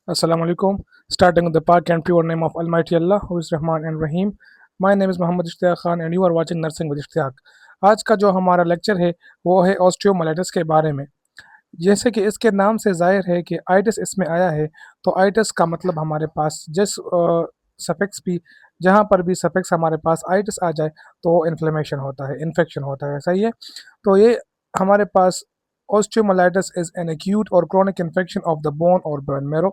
Assalamu alaikum. Starting with the part and pure name of Almighty Allah, who is Rahman and Rahim. My name is Muhammad Ishtiyaq Khan and you are watching Nursing with Ishtiyaq. आज का जो हमारा lecture है वो है osteomyelitis के बारे में। जैसे कि इसके नाम से ज़ाहिर है कि आइटिस इसमें आया है, तो आइटिस का मतलब हमारे पास जिस सफिक्स भी जहाँ पर भी सफिक्स हमारे पास आइटिस आ जाए तो इन्फ्लेमेशन होता है, इन्फेक्शन होता है, सही है। तो ये हमारे पास osteomyelitis is an acute or chronic infection of the bone or bone marrow।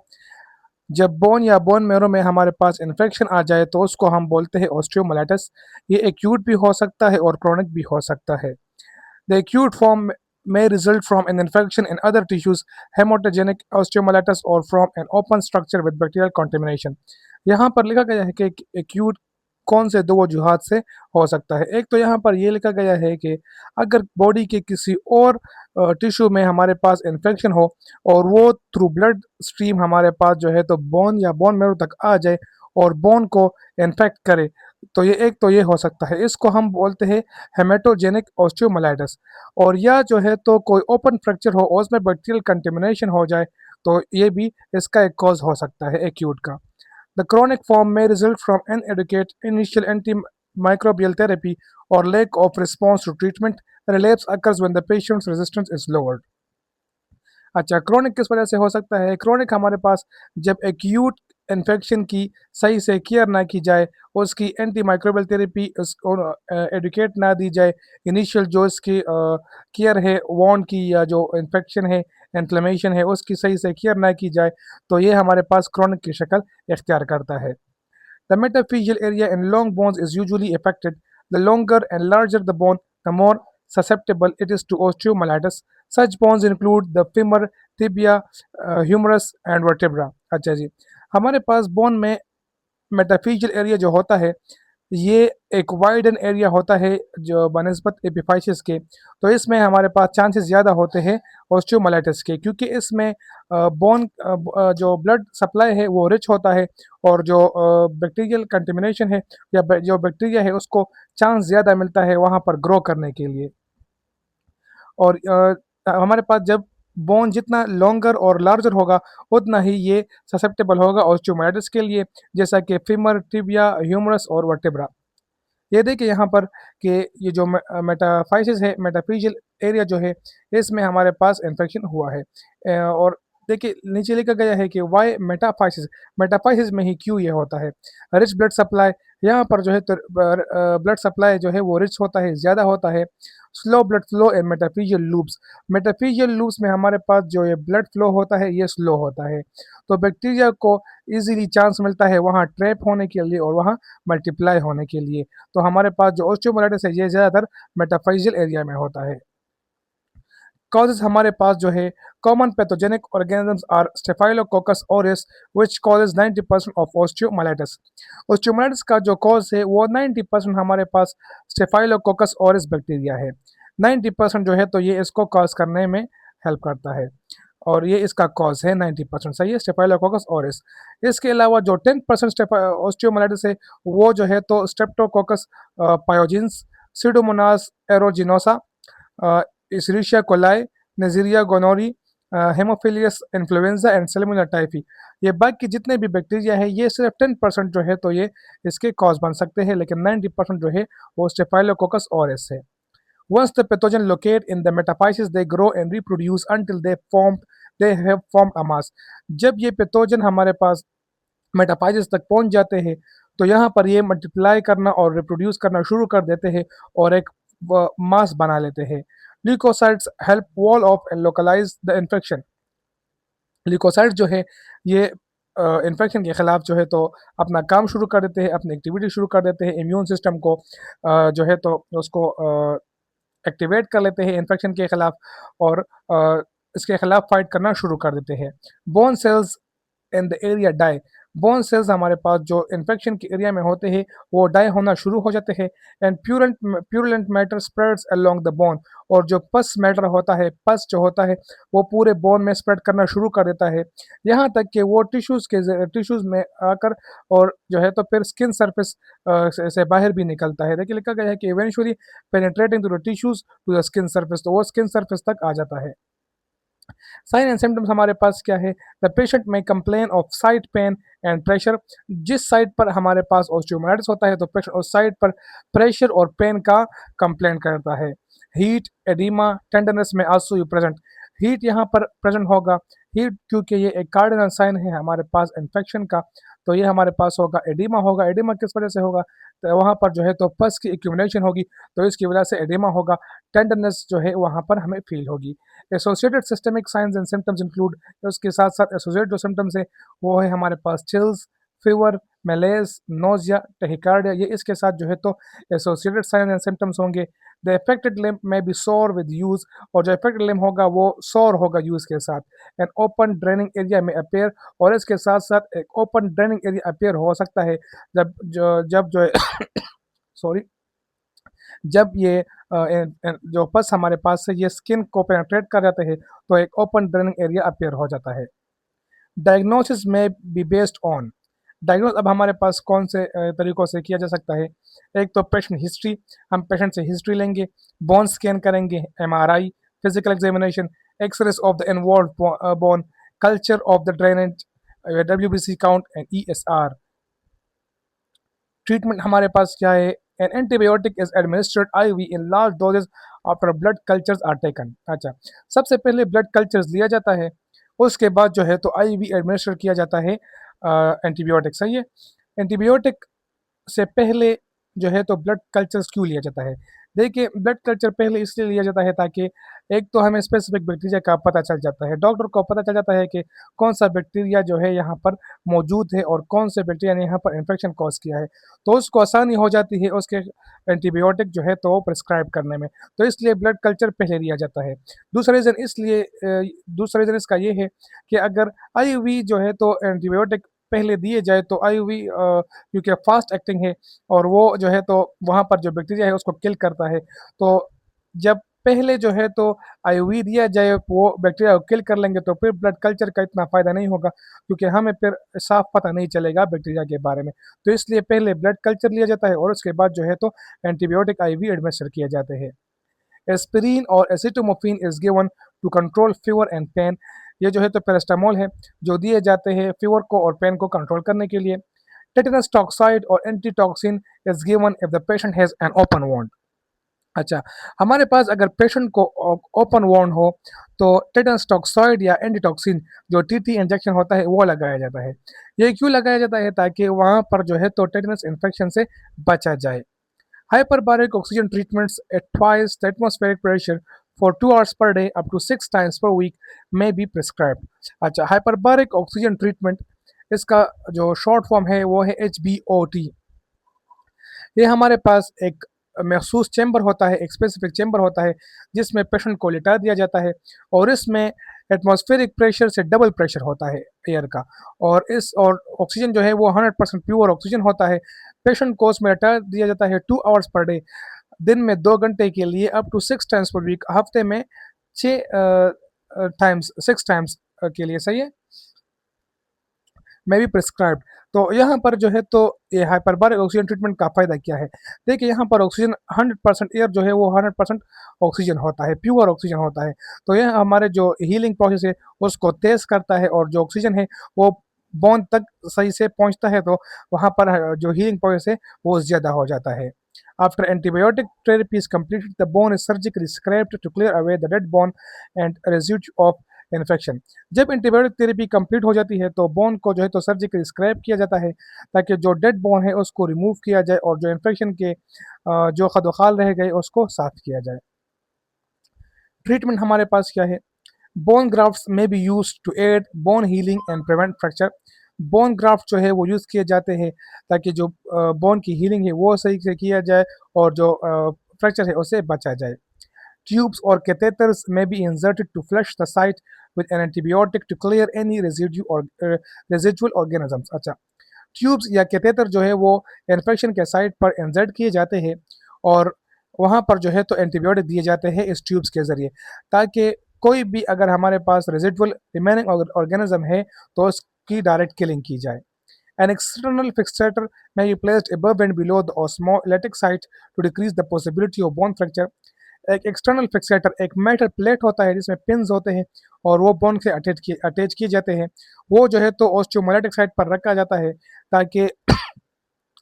जब बोन या बोन मैरो में हमारे पास इन्फेक्शन आ जाए तो उसको हम बोलते हैं ऑस्टियोमाइलिटिस। ये एक्यूट भी हो सकता है और क्रोनिक भी हो सकता है। The acute form may result from an infection in other tissues, hematogenic osteomyelitis, or from an open structure with bacterial contamination। यहाँ पर लिखा गया है कि एक्यूट कौन से दो वजूहात से हो सकता है। एक तो यहाँ पर ये लिखा गया है कि अगर बॉडी के किसी और टिश्यू में हमारे पास इन्फेक्शन हो और वो थ्रू ब्लड स्ट्रीम हमारे पास जो है तो बोन या बोन मैरो तक आ जाए और बोन को इन्फेक्ट करे, तो ये एक तो ये हो सकता है। इसको हम बोलते हैं हेमेटोजेनिक ऑस्टियोमाइलिटिस। और या जो है तो कोई ओपन फ्रैक्चर हो और उसमें बैक्टीरियल कंटेमिनेशन हो जाए तो ये भी इसका एक कॉज हो सकता है एक्यूट का। The chronic form may result from inadequate initial antimicrobial therapy or lack of response to treatment। Relapse occurs when the patient's resistance is lowered। अच्छा, क्रोनिक किस वजह से हो सकता है? क्रोनिक हमारे पास जब एक्यूट इन्फेक्शन की सही से केयर ना की जाए, उसकी एंटी माइक्रोबियल थेरेपी उसको एडुकेट ना दी जाए, इनिशियल जो इसकी केयर है वॉन्ड की या जो इन्फेक्शन है, इन्फ्लेमेशन है, उसकी सही से केयर ना की जाए, तो ये हमारे पास क्रोनिक की शक्ल इख्तियार करता है। The metaphyseal area in long bones is usually affected. The longer and larger the bone, the more susceptible it is to osteomyelitis। Such bones include the femur, tibia, humerus and vertebra। अच्छा जी, हमारे पास bone में मेटाफिजियल area जो होता है ये एक widen area होता है जो बनस्बत एपिफाइसिस के। तो इसमें हमारे पास चांसेस ज़्यादा होते हैं ऑस्टियोमाइलिटिस के, क्योंकि इसमें बोन जो ब्लड सप्लाई है वो रिच होता है और जो बैक्टीरियल कंटेमिनेशन है या जो बैक्टीरिया है उसको चांस ज़्यादा मिलता है वहाँ पर ग्रो करने के लिए। और हमारे पास जब बोन जितना लॉन्गर और लार्जर होगा उतना ही ये ससेप्टेबल होगा ऑस्टियोमाइलिटिस के लिए, जैसा कि फीमर, टिबिया, ह्यूमरस और वर्टेब्रा। ये देखिए यहाँ पर कि ये जो मेटाफाइसिस है, मेटाफिजियल एरिया जो है इसमें हमारे पास इन्फेक्शन हुआ है। और देखिए नीचे लिखा गया है कि वाई मेटाफाइसिस, मेटाफाइसिस में ही क्यों ये होता है। रिच ब्लड सप्लाई, यहाँ पर जो है तो ब्लड सप्लाई जो है वो रिच होता है, ज़्यादा होता है। Slow blood flow and मेटाफिजियल loops, मेटाफिजियल loops में हमारे पास जो ये ब्लड फ्लो होता है ये स्लो होता है, तो बैक्टीरिया को इजीली चांस मिलता है वहाँ ट्रैप होने के लिए और वहाँ मल्टीप्लाई होने के लिए। तो हमारे पास जो ऑस्टियोमाइलिटिस है ये ज़्यादातर मेटाफाइजियल एरिया में होता है। कॉजेज हमारे पास जो है common pathogenic organisms are staphylococcus aureus which causes 90% of osteomyelitis. Osteomyelitis का जो कॉज है वो 90% हमारे पास स्टेफाइलोकोकस ऑरिस बैक्टीरिया है। 90% जो है तो ये इसको कॉज करने में हेल्प करता है और ये इसका कॉज है 90%, सही है, स्टेफाइलोकोकस ऑरिस। इसके अलावा जो 10% ऑस्टियोमाइलिटिस है वो जो है तो streptococcus pyogenes, pseudomonas aeruginosa, escherichia coli, neisseria gonorrhoeae, haemophilus influenzae and salmonella typhi. ये बाकी जितने भी बैक्टीरिया है ये सिर्फ 10% जो है तो ये इसके कॉज बन सकते हैं, लेकिन 90% जो है वो स्टेफाइलोकोकस ऑरिस है। Once the pathogen locate in the metaphysis, they grow and reproduce until they have formed a mass। जब ये पैथोजन हमारे पास मेटाफाइसिस तक पहुंच जाते हैं तो यहाँ पर ये मल्टीप्लाई करना और रिप्रोड्यूस करना शुरू कर देते हैं और एक मास बना लेते हैं। Leukocytes help wall off and localise the infection. Leukocytes जो है ये इन्फेक्शन के खिलाफ जो है तो अपना काम शुरू कर देते हैं, अपनी एक्टिविटी शुरू कर देते हैं, इम्यून सिस्टम को जो है तो उसको एक्टिवेट कर लेते हैं इन्फेक्शन के खिलाफ और इसके खिलाफ फाइट करना शुरू कर देते हैं। Bone cells in the area die, bone cells हमारे पास जो इन्फेक्शन के एरिया में होते हैं वो डाई होना शुरू हो जाते हैं। And purulent matter spreads along the bone, और जो पस मैटर होता है, पस जो होता है वो पूरे बोन में स्प्रेड करना शुरू कर देता है, यहाँ तक कि वो टिश्यूज़ में आकर और जो है तो फिर स्किन सरफेस से बाहर भी निकलता है। देखिए लिखा गया है कि eventually penetrating to the tissues to the skin surface, तो वो स्किन सरफेस तक आ जाता है। साइन एंड सिम्टम्स हमारे पास क्या है? The patient may complain of side pain and pressure. जिस साइड पर हमारे पास ऑस्टियोमाइलिटिस होता है तो पेशेंट उस साइड पर प्रेशर और पेन का कंप्लेन करता है। हीट, एडिमा, टेंडरनेस में आंसू यू प्रेजेंट। हीट यहाँ पर प्रेजेंट होगा। हीट क्योंकि ये एक कार्डिनल साइन है हमारे पास इन्फेक्शन का, तो ये हमारे पास होगा। एडिमा होगा। एडिमा किस वजह से होगा? तो वहाँ पर जो है तो पस की एक्यूमुलेशन होगी, तो इसकी वजह से एडिमा होगा। टेंडरनेस जो है वहाँ पर हमें फील होगी। Associated systemic science and symptoms include, उसके साथ साथ एसोसिएटेड जो सिम्टम्स है वो है हमारे पास चिल्स, फीवर, मेलेज, नोजिया, टेहिकार्डिया, ये इसके साथ जो है तो एसोसिएटेड साइंस एंड सिम्टम्स होंगे। द अफेक्टेड लिम्ब में बी सोर विद यूज, और जो अफेक्टेड लिम्ब होगा वो सोर होगा यूज के साथ। एन ओपन ड्रेनिंग एरिया में अपेयर, और इसके साथ साथ एक ओपन ड्रेनिंग एरिया अपेयर हो सकता है जब जो है सॉरी, जब ये जो पस हमारे पास है ये स्किन को पेनेट्रेट कर जाते हैं तो एक ओपन ड्रेनिंग एरिया अपेयर हो जाता है। डायग्नोसिस में बी बेस्ड ऑन, डायग्नोस अब हमारे पास कौन से तरीकों से किया जा सकता है? एक तो पेशेंट हिस्ट्री, हम पेशेंट से हिस्ट्री लेंगे, बोन स्कैन करेंगे, MRI, physical examination, x-rays of the involve bone, culture of the drainage, WBC count and ESR. Treatment हमारे पास क्या है? An antibiotic is administered IV in large doses after blood cultures are taken. अच्छा, सबसे पहले blood cultures लिया जाता है, उसके बाद जो है तो आईवी एडमिनिस्टर किया जाता है एंटीबायोटिक। सही है। एंटीबायोटिक से पहले जो है तो ब्लड कल्चर्स क्यों लिया जाता है? देखिए, ब्लड कल्चर पहले इसलिए लिया जाता है ताकि एक तो हमें स्पेसिफिक बैक्टीरिया का पता चल जाता है, डॉक्टर को पता चल जाता है कि कौन सा बैक्टीरिया जो है यहाँ पर मौजूद है और कौन से बैक्टीरिया ने यहाँ पर इन्फेक्शन कॉज किया है, तो उसको आसानी हो जाती है उसके एंटीबायोटिक जो है तो प्रिस्क्राइब करने में, तो इसलिए ब्लड कल्चर पहले लिया जाता है। दूसरा रीज़न इसका ये है कि अगर आईवी जो है तो एंटीबायोटिक पहले दिए जाए तो आईवी क्योंकि फास्ट एक्टिंग है और वो जो है तो वहाँ पर जो बैक्टीरिया है उसको किल करता है, तो जब पहले जो है तो आईवी दिया जाए वो बैक्टीरिया को किल कर लेंगे तो फिर ब्लड कल्चर का इतना फ़ायदा नहीं होगा, क्योंकि हमें फिर साफ पता नहीं चलेगा बैक्टीरिया के बारे में। तो इसलिए पहले ब्लड कल्चर लिया जाता है और उसके बाद जो है तो एंटीबायोटिक आईवी एडमिनिस्टर किए जाते हैं। एस्पिरिन और acetaminophen is given to control fever and pain, ये जो है तो पैरास्टामोल है जो दिए जाते हैं फीवर को और पेन को कंट्रोल करने के लिए। टेटनस टॉक्साइड और antitoxin is given if the patient has an open wound. अच्छा, हमारे पास अगर पेशेंट को ओपन वोंड हो तो टेटनस टॉक्साइड या एंटीटॉक्सिन जो टीटी इंजेक्शन होता है वो लगाया जाता है। ये क्यों लगाया जाता है? ताकि वहाँ पर जो है तो टेटनस इन्फेक्शन से बचा जाए। Hyperbaric oxygen treatments at twice the atmospheric pressure for 2 hours per day up to 6 times per week may be prescribed। अच्छा, hyperbaric oxygen treatment इसका जो शॉर्ट फॉर्म है वो है HBOT। ये हमारे पास एक महसूस चैम्बर होता है, एक स्पेसिफिक चैम्बर होता है जिसमें पेशेंट को लिटा दिया जाता है और इसमें एटमॉस्फेरिक प्रेशर से डबल प्रेशर होता है एयर का, और ऑक्सीजन जो है वो 100% प्योर ऑक्सीजन होता है। पेशेंट को उसमें लिटा दिया जाता है 2 आवर्स पर डे, दिन में 2 घंटे के लिए, up to 6 times per week, हफ्ते में 6 टाइम्स 6 टाइम्स के लिए। सही है। में भी प्रिस्क्राइब्ड। तो यहाँ पर जो है तो ये हाइपरबारिक ऑक्सीजन ट्रीटमेंट का फ़ायदा क्या है? देखिए, यहाँ पर ऑक्सीजन 100% एयर जो है वो 100% ऑक्सीजन होता है, प्योर ऑक्सीजन होता है। तो यह हमारे जो हीलिंग प्रोसेस है उसको तेज़ करता है और जो ऑक्सीजन है वो बोन तक सही से पहुँचता है, तो वहाँ पर जो हीलिंग प्रोसेस है वो ज़्यादा हो जाता है। After antibiotic therapy is completed, the bone is surgically scraped to clear away the dead bone and residue of infection. जब एंटीबायोटिक थेरेपी कंप्लीट हो जाती है तो बोन को जो है तो सर्जिकली स्क्रैप किया जाता है ताकि जो डेड बोन है उसको रिमूव किया जाए और जो इन्फेक्शन के जो खदोखाल रह गए उसको साफ किया जाए। ट्रीटमेंट हमारे पास क्या है? Bone grafts may be used to aid bone healing and prevent fracture. Bone graft जो है वो यूज़ किए जाते हैं ताकि जो बोन की हीलिंग है वो सही से किया जाए और जो फ्रैक्चर है उससे बचा जाए। Tubes or catheters may be inserted to flush the site with an antibiotic to clear any residual organisms। अच्छा, ट्यूब्स या कैथेटर जो है वो इन्फेक्शन के साइट पर इंसर्ट किए जाते हैं और वहाँ पर जो है तो एंटीबायोटिक दिए जाते हैं इस ट्यूब्स के ज़रिए, ताकि कोई भी अगर हमारे पास रेजिडुअल रिमेनिंग ऑर्गेनिज्म है तो उसकी डायरेक्ट किलिंग की जाए। An external fixator may be placed above and below the osmolytic site to decrease the possibility of bone fracture। एक एक्सटर्नल फिक्सेटर एक मेटल प्लेट होता है जिसमें पिन्स होते हैं और वो बोन से अटैच किए जाते हैं। वो जो है तो ऑस्टियोमाइलिटिक साइट पर रखा जाता है ताकि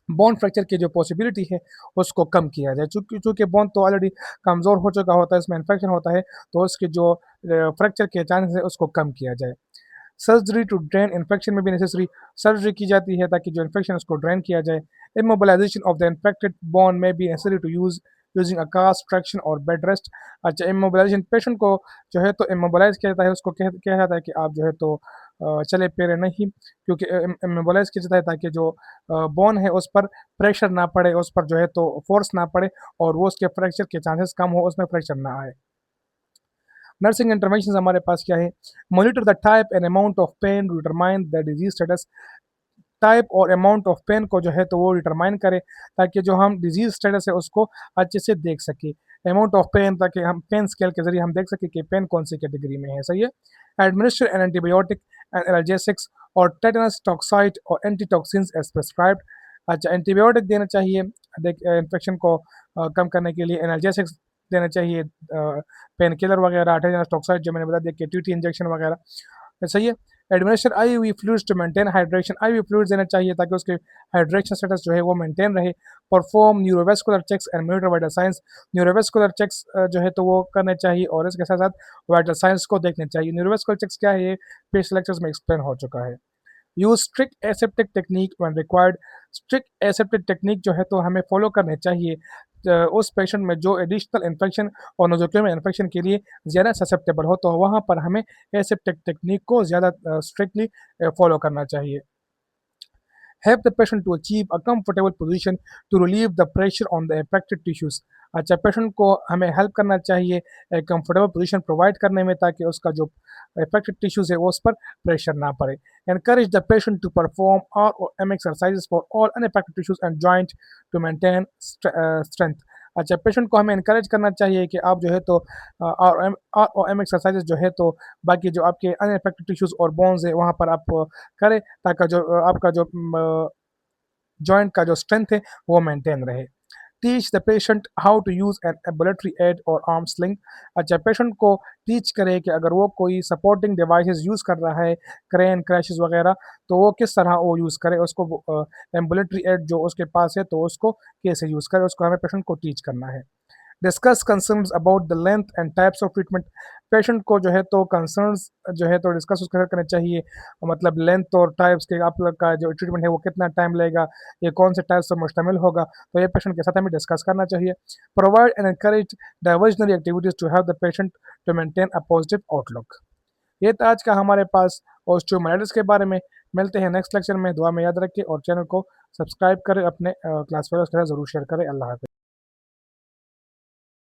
बोन फ्रैक्चर की जो पॉसिबिलिटी है उसको कम किया जाए। चूँकि बोन तो ऑलरेडी कमज़ोर हो चुका होता है, इसमें इन्फेक्शन होता है, तो उसके जो फ्रैक्चर के चांसेस है उसको कम किया जाए। सर्जरी टू ड्रेन इन्फेक्शन में भी नेसेसरी सर्जरी की जाती है ताकि जो इन्फेक्शन है उसको ड्रेन किया जाए। Immobilisation of the infected bone may be necessary to using a cast, traction और बेड रेस्ट। अच्छा, इमोबिलाइजेशन पेशेंट को जो है तो इमोबिलाइज़ किया जाता है, उसको कहा जाता है कि आप जो है तो चले फिरे नहीं, क्योंकि इमोबिलाइज़ किया जाता है ताकि जो बोन है उस पर प्रेशर ना पड़े, उस पर जो है तो फ़ोर्स ना पड़े और वो उसके फ्रैक्चर के चांसेस कम हो, उसमें फ्रैक्चर ना आए। नर्सिंग इंटरवेंशंस हमारे पास क्या है? Monitor the type and amount of pain to determine the disease status. Type और अमाउंट ऑफ पेन को जो है तो वो डिटरमाइन करें ताकि जो हम डिजीज स्टेटस है उसको अच्छे से देख सके। अमाउंट ऑफ पेन ताकि हम पेन स्केल के जरिए हम देख सकें कि पेन कौन सी कैटेगरी में है। सही है। Administer an antibiotic and analgesics और टेटनस टॉक्साइड और एंटीटॉक्सिन्स एज प्रिस्क्राइब्ड। अच्छा, एंटीबायोटिक देना चाहिए इन्फेक्शन को कम करने के लिए। एनाल्जेसिक्स देना चाहिए, पेन किलर वगैरह, टेटनस टॉक्साइड जो मैंने बता दिया कि टीटी इंजेक्शन वगैरह। सही है। Administer IV fluids to maintain hydration. IV fluids देना चाहिए ताकि उसके हाइड्रेशन स्टेटस जो है वो मेंटेन रहे। Perform neurovascular checks and monitor vital signs. Neurovascular checks जो है तो वो करने चाहिए और इसके साथ साथ वाइटल साइंस को देखने चाहिए। न्यूरोवेस्कुलर चेक्स क्या है, ये पिछले लेक्चर्स में एक्सप्लेन हो चुका है। Use strict aseptic technique when required. Strict aseptic technique जो है तो हमें फॉलो करने चाहिए उस पेशेंट में जो एडिशनल इन्फेक्शन और नोजोक्यूलर इन्फेक्शन के लिए ज़्यादा ससेप्टेबल हो, तो वहाँ पर हमें एसेप्टिक टेक्निक को ज़्यादा स्ट्रिक्टली फॉलो करना चाहिए। Help the patient to achieve a comfortable position to relieve the pressure on the affected tissues। अच्छा, पेशेंट को हमें हेल्प करना चाहिए एक कंफर्टेबल पोजीशन प्रोवाइड करने में ताकि उसका जो अफेक्टेड टिश्यूज है वो उस पर प्रेशर ना पड़े। Encourage the patient to perform ROM exercises for all unaffected tissues and joint to maintain strength. अच्छा, पेशेंट को हमें इनकरेज करना चाहिए कि आप जो है तो ROM एक्सरसाइजेस जो है तो बाकी जो आपके अनअफेक्टेड टिश्यूज और बोन्स है वहाँ पर आप करें ताकि जो आपका जो जॉइंट का जो स्ट्रेंथ है वो मेंटेन रहे। Teach the patient how to use an ambulatory aid or arm sling. अच्छा, पेशेंट को टीच करें कि अगर वो कोई सपोर्टिंग डिवाइसेस यूज़ कर रहा है, क्रेन, क्रैशेस वगैरह, तो वो किस तरह वो यूज़ करे, उसको एम्बुलेटरी एड जो उसके पास है तो उसको कैसे यूज़ करे, उसको हमें पेशेंट को टीच करना है। Discuss concerns about the length and types of treatment. Patient को जो है तो कंसर्न्स जो है तो डिस्कस उसके करने चाहिए, मतलब लेंथ और टाइप्स के आप लोग का जो ट्रीटमेंट है वो कितना टाइम लेगा, ये कौन से टाइप्स से मुश्तमिल होगा, तो ये पेशेंट के साथ हमें डिस्कस करना चाहिए। Provide and encourage diversionary activities to have the patient to maintain a positive outlook. ये था आज का हमारे पास ऑस्टियोमाइलिटिस के बारे में। मिलते हैं नेक्स्ट लेक्चर में। दुआ में याद रखें और चैनल को सब्सक्राइब करें, अपने क्लास फेलोज के साथ ज़रूर शेयर करें। अल्लाह हाफ़िज़।